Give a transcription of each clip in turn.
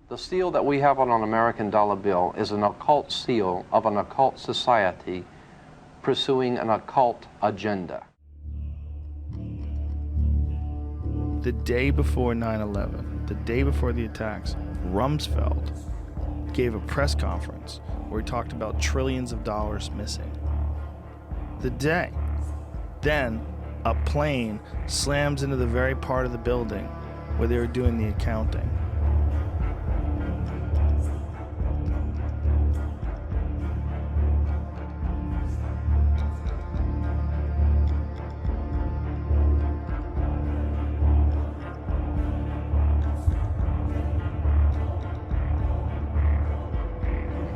The seal that we have on an American dollar bill is an occult seal of an occult society pursuing an occult agenda. The day before 9/11, the day before the attacks, Rumsfeld gave a press conference where he talked about trillions of dollars missing. The day. Then, a plane slams into the very part of the building where they were doing the accounting.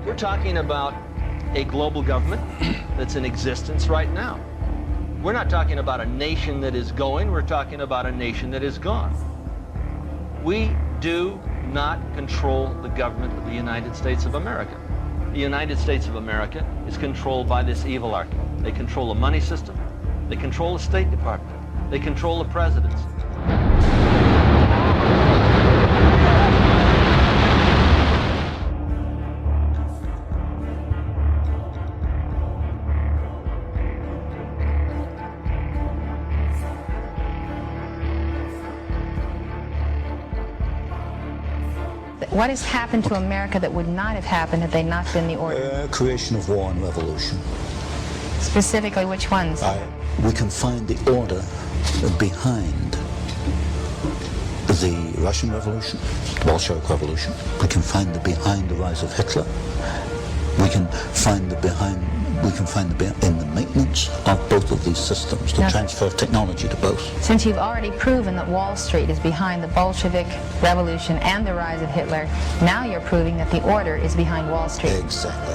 We're talking about a global government that's in existence right now. We're not talking about a nation that is going, we're talking about a nation that is gone. We do not control the government of the United States of America. The United States of America is controlled by this evil arc. They control the money system, they control the State Department, they control the presidency. What has happened to America that would not have happened had they not been the order? Creation of war and revolution. Specifically, which ones? We can find the order behind the Russian Revolution, Bolshevik Revolution. We can find behind the rise of Hitler. We can find the behind in the maintenance of both of these systems, the transfer of technology to both. Since you've already proven that Wall Street is behind the Bolshevik Revolution and the rise of Hitler, now you're proving that the order is behind Wall Street. Exactly.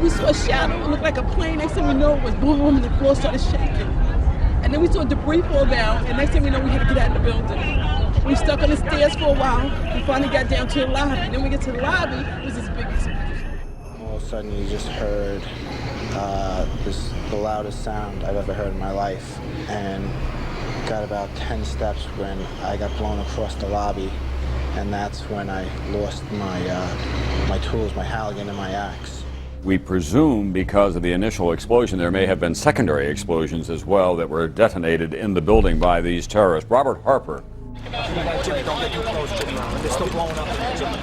We saw a shadow, it looked like a plane. Next thing we know, it was boom, and the floor started shaking. And then we saw debris fall down, and next thing we know, we had to get out of the building. We stuck on the stairs for a while, and finally got down to the lobby. Then we get to the lobby, it was this big explosion. All of a sudden, you just heard the loudest sound I've ever heard in my life, and got about 10 steps when I got blown across the lobby, and that's when I lost my tools, my Halligan and my axe. We presume because of the initial explosion there may have been secondary explosions as well that were detonated in the building by these terrorists. Robert Harper. Jimmy, don't get too close, Jimmy. They're still blowing up there, Jimmy.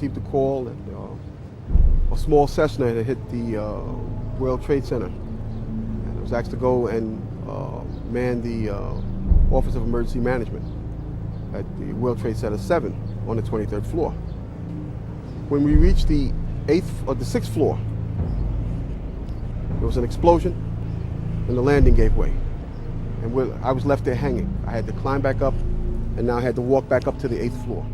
received a call that a small Cessna had hit the World Trade Center. And I was asked to go and man the Office of Emergency Management at the World Trade Center 7 on the 23rd floor. When we reached the 6th floor, there was an explosion and the landing gave way. And I was left there hanging. I had to climb back up, and now I had to walk back up to the 8th floor.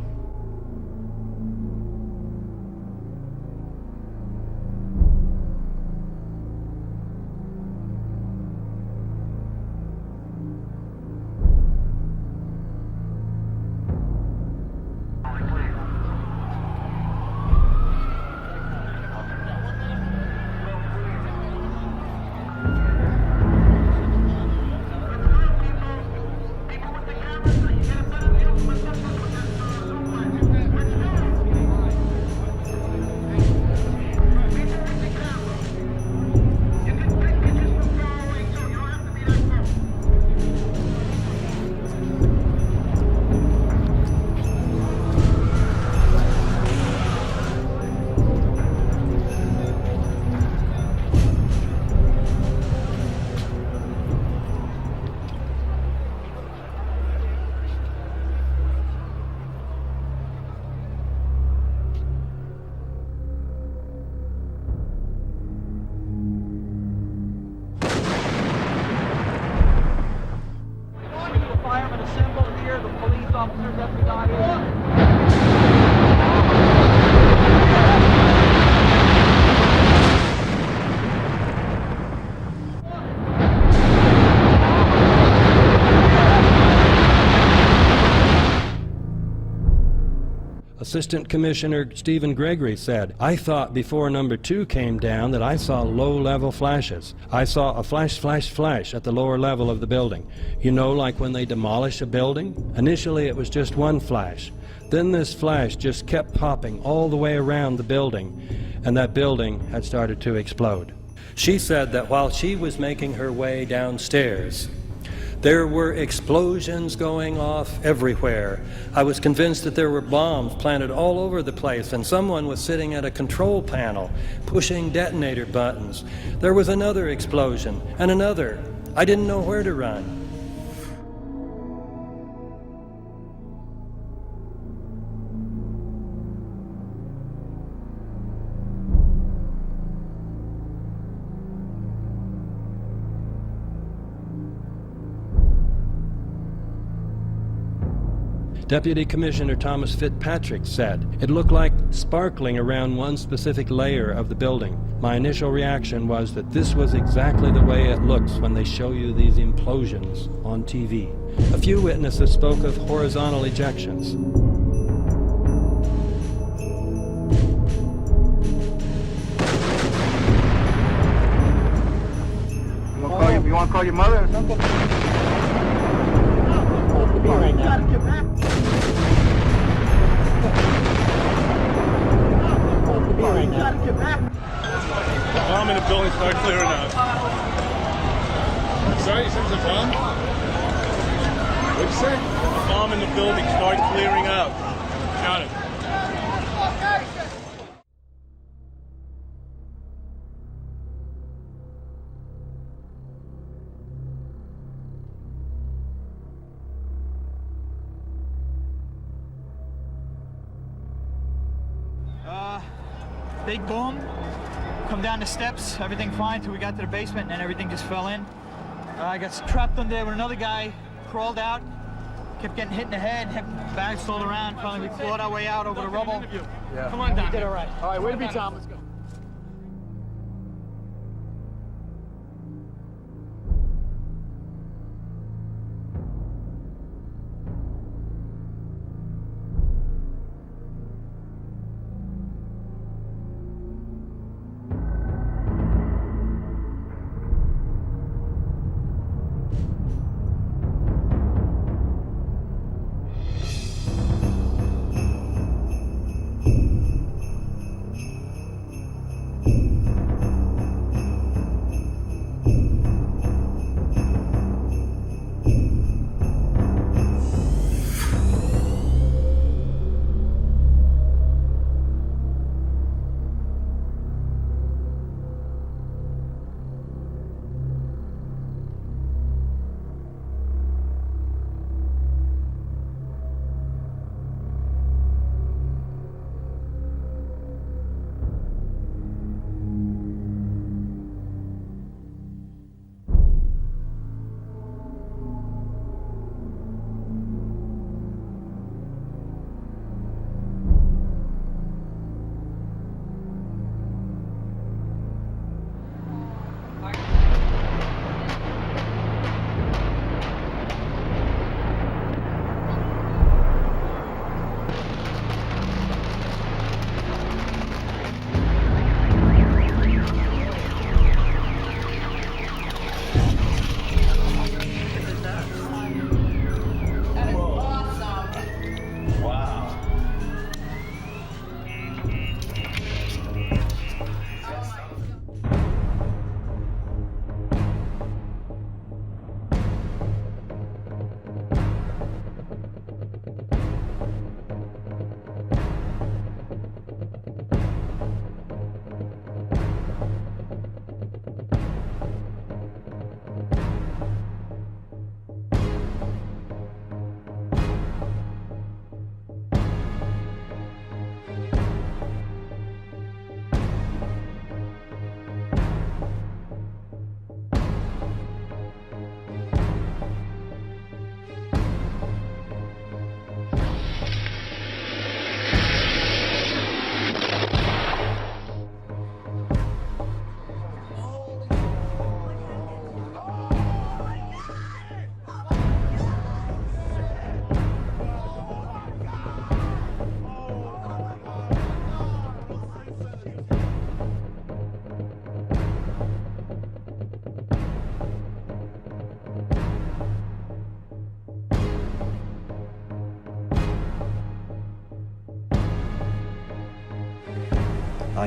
Firemen assembled here, the police officers have to die here. Assistant Commissioner Stephen Gregory said, "I thought before number 2 came down that I saw low-level flashes. I saw a flash, flash, flash at the lower level of the building. You know, like when they demolish a building? Initially it was just one flash. Then this flash just kept popping all the way around the building, and that building had started to explode." She said that while she was making her way downstairs, there were explosions going off everywhere. I was convinced that there were bombs planted all over the place, and someone was sitting at a control panel pushing detonator buttons. There was another explosion, and another. I didn't know where to run. Deputy Commissioner Thomas Fitzpatrick said, "It looked like sparkling around one specific layer of the building. My initial reaction was that this was exactly the way it looks when they show you these implosions on TV." A few witnesses spoke of horizontal ejections. You want to call your mother or something? Right now. The bomb in the building start clearing out. Sorry, you said there's a bomb? What'd you say? A bomb in the building start clearing out. Got it. Big boom, come down the steps, everything fine till we got to the basement, and then everything just fell in. I got trapped under there with another guy, crawled out, kept getting hit in the head, bags floated around, finally we clawed our way out over the rubble. Yeah. Come on down. You did all right. All right, way to be, Tom. Let's go.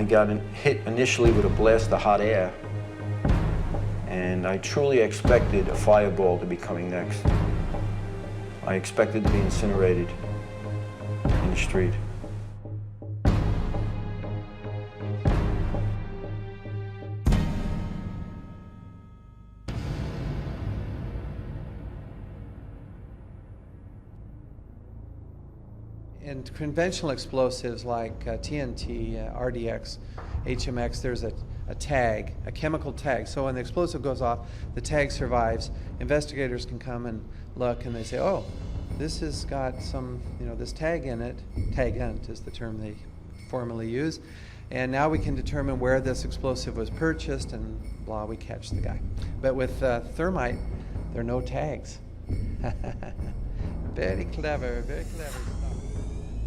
I got hit initially with a blast of hot air, and I truly expected a fireball to be coming next. I expected to be incinerated in the street. In conventional explosives like TNT, RDX, HMX, there's a tag, a chemical tag. So when the explosive goes off, the tag survives. Investigators can come and look and they say, oh, this has got some, this tag in it. Tagant is the term they formally use. And now we can determine where this explosive was purchased and blah, we catch the guy. But with thermite, there are no tags. Very clever, very clever.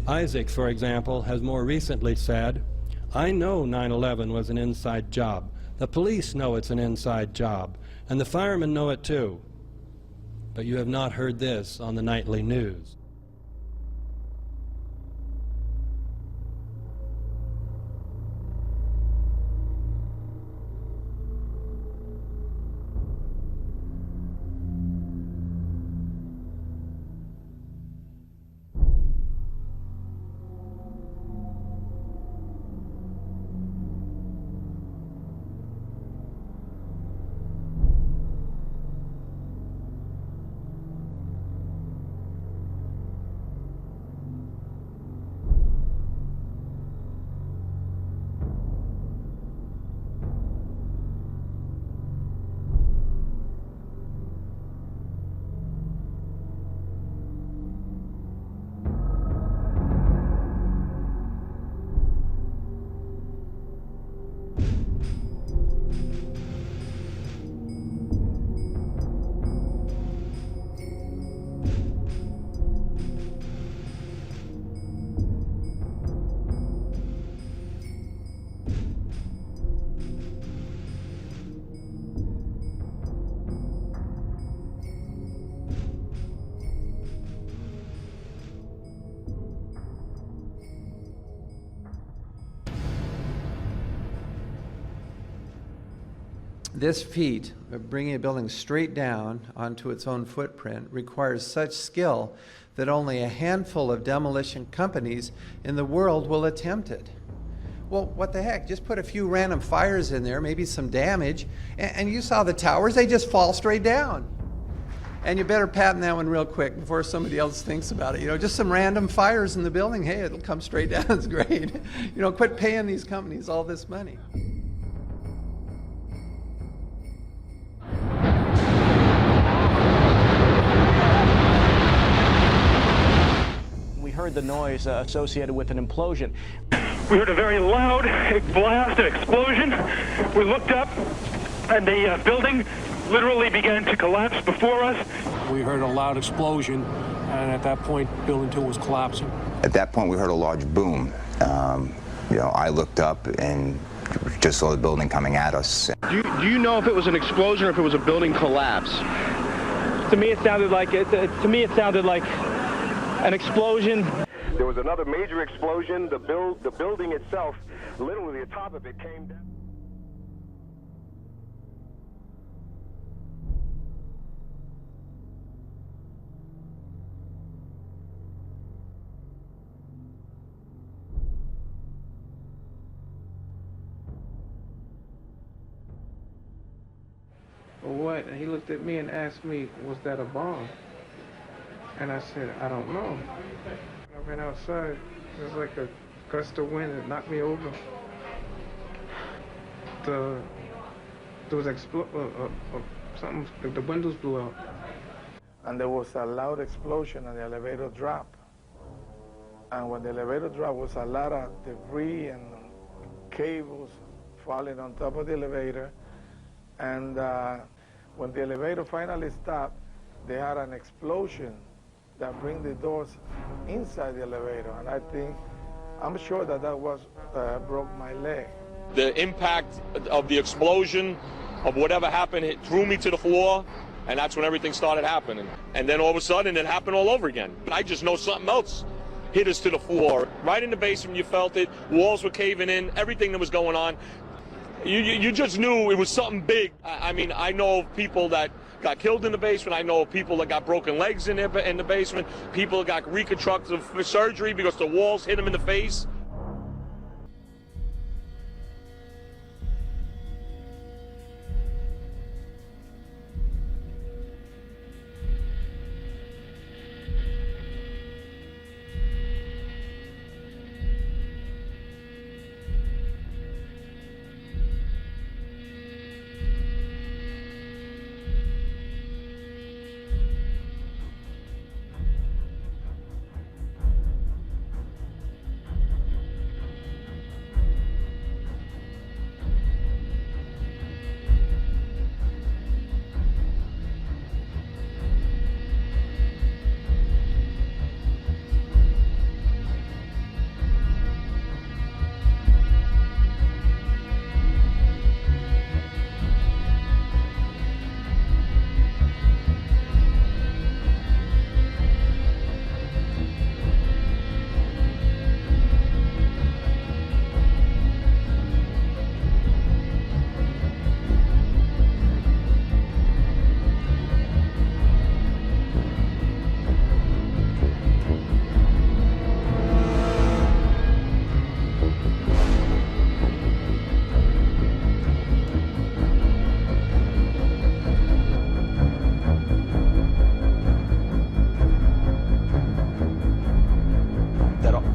Isaac, for example, has more recently said, I know 9/11 was an inside job. The police know it's an inside job, and the firemen know it too. But you have not heard this on the nightly news. This feat of bringing a building straight down onto its own footprint requires such skill that only a handful of demolition companies in the world will attempt it. Well, what the heck? Just put a few random fires in there, maybe some damage, and you saw the towers, they just fall straight down. And you better patent that one real quick before somebody else thinks about it. Just some random fires in the building, hey, it'll come straight down, it's great. Quit paying these companies all this money. Heard the noise associated with an implosion. We heard a very loud blast, an explosion. We looked up and the building literally began to collapse before us. We heard a loud explosion, and at that point, building 2 was collapsing. At that point, we heard a large boom. I looked up and just saw the building coming at us. Do you know if it was an explosion or if it was a building collapse? To me, it sounded like an explosion. There was another major explosion. The building itself, literally the top of it came down. What? And he looked at me and asked me, was that a bomb? And I said, I don't know. I ran outside. It was like a gust of wind that knocked me over. There was something, the windows blew out. And there was a loud explosion and the elevator dropped. And when the elevator dropped, was a lot of debris and cables falling on top of the elevator. And when the elevator finally stopped, they had an explosion that bring the doors inside the elevator, and I'm sure that was broke my leg. The impact of the explosion, of whatever happened, it threw me to the floor, and that's when everything started happening. And then all of a sudden, it happened all over again. I just know something else hit us to the floor. Right in the basement, you felt it. Walls were caving in, everything that was going on. You just knew it was something big. I mean, I know of people that got killed in the basement. I know of people that got broken legs in the basement. People that got reconstructive surgery because the walls hit them in the face.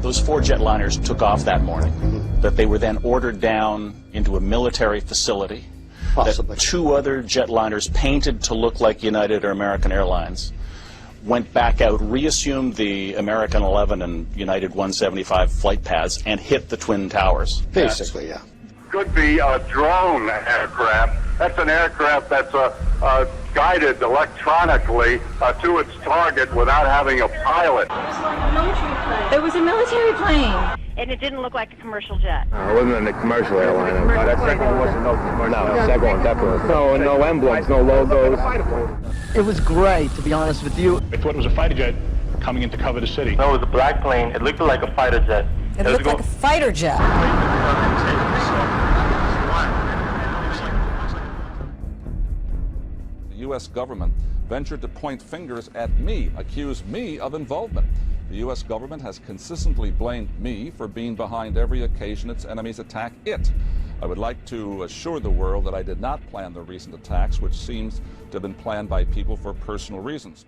Those 4 jetliners took off that morning, that they were then ordered down into a military facility, Possibly. that 2 other jetliners painted to look like United or American Airlines went back out, reassumed the American 11 and United 175 flight paths, and hit the Twin Towers. Basically, yeah. Could be a drone aircraft. That's an aircraft that's guided electronically to its target without having a pilot. It was a military plane. And it didn't look like a commercial jet. It wasn't a commercial airline. That second one wasn't no commercial. No, second one definitely. No emblems, no logos. It was great, to be honest with you. I thought it was a fighter jet coming in to cover the city. No, it was a black plane. It looked like a fighter jet. It looked like a fighter jet. The U.S. government ventured to point fingers at me, accuse me of involvement. The U.S. government has consistently blamed me for being behind every occasion its enemies attack it. I would like to assure the world that I did not plan the recent attacks, which seems to have been planned by people for personal reasons.